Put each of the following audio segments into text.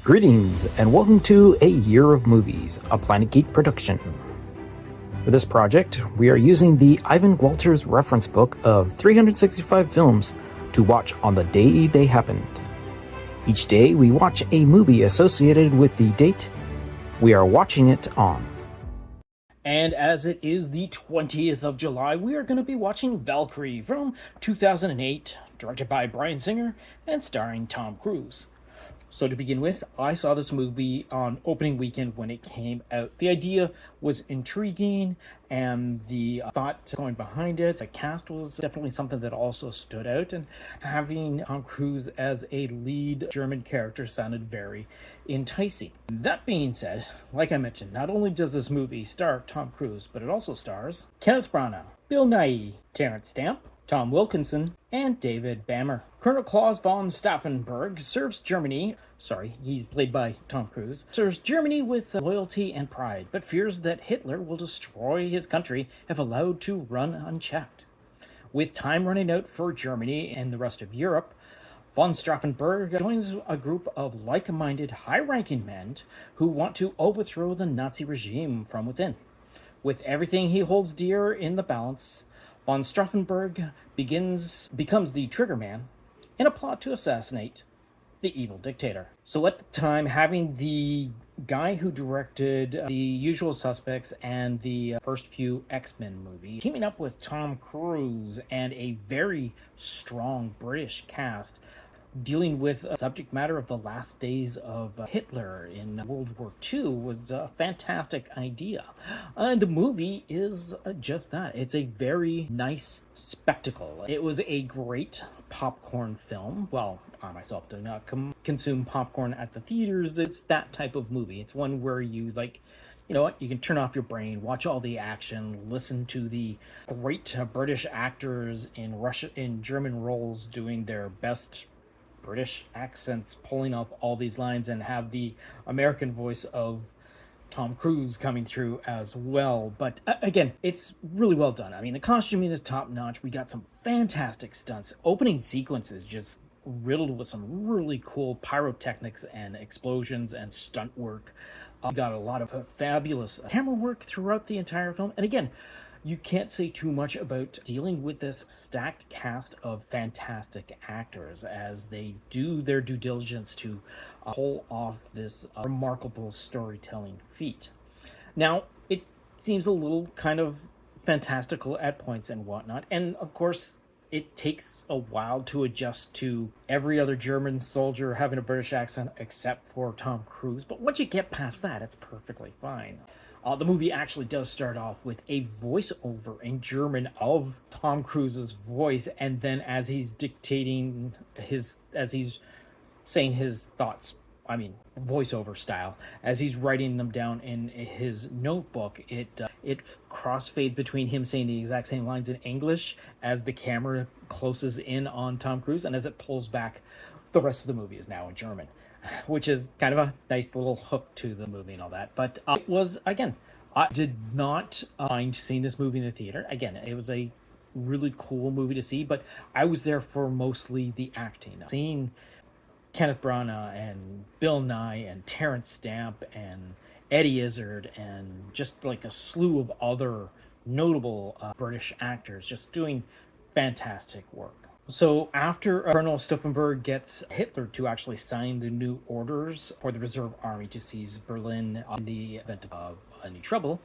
Greetings, and welcome to A Year of Movies, a Planet Geek production. For this project, we are using the Ivan Walters reference book of 365 films to watch on the day they happened. Each day, we watch a movie associated with the date we are watching it on. And as it is the 20th of July, we are going to be watching Valkyrie from 2008, directed by Bryan Singer and starring Tom Cruise. So to begin with, I saw this movie on opening weekend when it came out. The idea was intriguing, and the thought going behind it, the cast was definitely something that also stood out, and having Tom Cruise as a lead German character sounded very enticing. That being said, like I mentioned, not only does this movie star Tom Cruise, but it also stars Kenneth Branagh, Bill Nighy, Terrence Stamp, Tom Wilkinson, and David Bammer. Colonel Klaus von Stauffenberg serves Germany, he's played by Tom Cruise, serves Germany with loyalty and pride, but fears that Hitler will destroy his country if allowed to run unchecked. With time running out for Germany and the rest of Europe, von Stauffenberg joins a group of like-minded, high-ranking men who want to overthrow the Nazi regime from within. With everything he holds dear in the balance, von Stauffenberg becomes the trigger man in a plot to assassinate the evil dictator. So at the time, having the guy who directed The Usual Suspects and the first few X-Men movies teaming up with Tom Cruise and a very strong British cast dealing with a subject matter of the last days of Hitler in World War II was a fantastic idea. And the movie is just that. It's a very nice spectacle. It was a great popcorn film. Well, I myself do not consume popcorn at the theaters. It's that type of movie. It's one where you you know what, you can turn off your brain, watch all the action, listen to the great British actors in German roles doing their best British accents, pulling off all these lines, and have the American voice of Tom Cruise coming through as well. But again, it's really well done. I mean, the costuming is top notch. We got some fantastic stunts. Opening sequences just riddled with some really cool pyrotechnics and explosions and stunt work. Got a lot of fabulous camera work throughout the entire film. And again, you can't say too much about dealing with this stacked cast of fantastic actors as they do their due diligence to pull off this remarkable storytelling feat. Now, it seems a little kind of fantastical at points and whatnot, and of course, it takes a while to adjust to every other German soldier having a British accent except for Tom Cruise, but once you get past that, it's perfectly fine. The movie actually does start off with a voiceover in German of Tom Cruise's voice, and then as he's as he's saying his thoughts, I mean, voiceover style, as he's writing them down in his notebook, it crossfades between him saying the exact same lines in English as the camera closes in on Tom Cruise, and as it pulls back, the rest of the movie is now in German, which is kind of a nice little hook to the movie and all that. But it was, again, I did not mind seeing this movie in the theater. Again, it was a really cool movie to see, but I was there for mostly the acting. Seeing Kenneth Branagh and Bill Nighy and Terrence Stamp and Eddie Izzard and just like a slew of other notable British actors just doing fantastic work. So after Colonel Stauffenberg gets Hitler to actually sign the new orders for the reserve army to seize Berlin in the event of any trouble,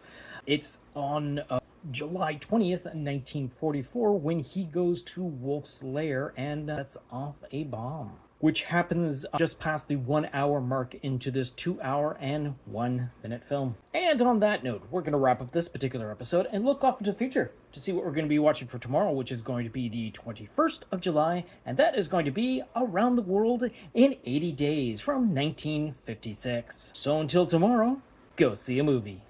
it's on July 20th, 1944, when he goes to Wolf's Lair and sets off a bomb, which happens just past the 1 hour mark into this 2 hour and 1 minute film. And on that note, we're going to wrap up this particular episode and look off into the future to see what we're going to be watching for tomorrow, which is going to be the 21st of July, and that is going to be Around the World in 80 Days from 1956. So until tomorrow, go see a movie.